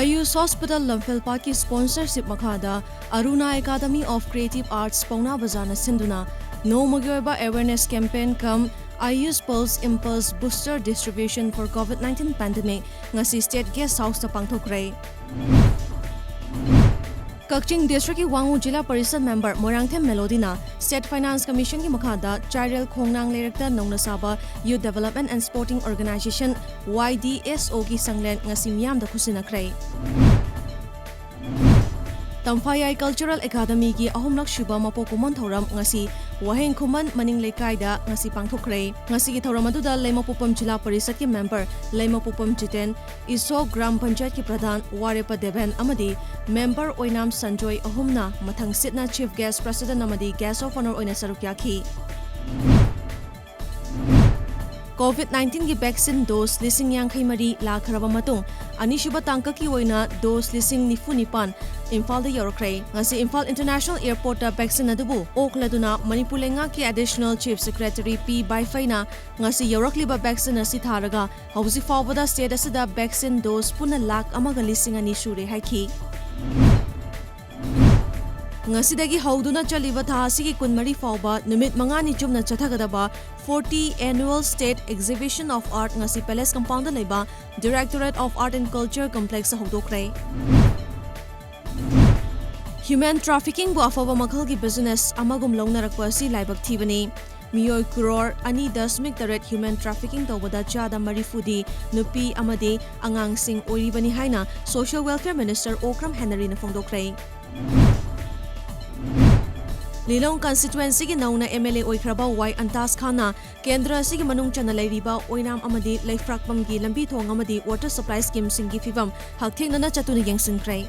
Ayus Hospital Lamphilpat ki sponsorship makhada Aruna Academy of Creative Arts Pauna Bazana Sinduna No Magyoba Awareness Campaign come Ayus Pulse Impulse Booster Distribution for COVID-19 Pandemic ngasi State Guest House na pangthokre. Kakching District ki Wangu Jila Parishad Member Morangthem Melodina State Finance Commission ki makhada Chairel Khongnang Lerekta Nongna Saba Youth Development and Sporting Organization YDSO ki sanglen ngasi miyam da khusinakre. TAMPHAYAI Cultural Academy ki ahumlak shuba mapokuman thoram ngasi waheng khuman maning lekai ngasi pangthokre. Ngasi ki thoram aduda Laimapupam Jila Parishad ki member Laimapupam Jiten ISO Gram Panchayat ki pradhan Warepa Deven amadi member oinam Sanjoy ahumna mathang sitna Chief Guest President amadi Guest of Honor oina saruk yakhi. COVID-19 की vaccine dose लिसिंग यांखै मरी लाखरबा मतुंग अनिसुबा तांका की ओइना dose लिसिंग निफु निपान Imphal दा यौरख्रे ngasi Imphal International Airport ta vaccine adubu okladuna Manipur lenga ki additional chief secretary P Baifaina ngasi yaurakliba vaccine asi tharaga hausi fawbada state asida vaccine dose puna lakh amaga lising ani sure haiki ngasidagi hauduna chaliba tha asigi kunmari fawba numit mangani chumna chathagadaba 40 Annual State Exhibition of Art ngasi Palace Compound da leba Directorate of Art and Culture Complex hodokre. Human trafficking bu afaba makhal ki business amagum longnarakpa asi laibak thibani. Miyoi crore ani dasmik taret human trafficking tawbada chada marifudi nupi amade angang sing oiribani haina Social Welfare Minister Okram Henry na fongdokre. Lilong constituency ki nauna MLA oikraba Y ANTAS khana kendra sigi manung chana leiriba oinam amadi leifrakpam gi lambi thong amadi water supply scheme singi fibam hakthengna chatuna yengsinkhrai.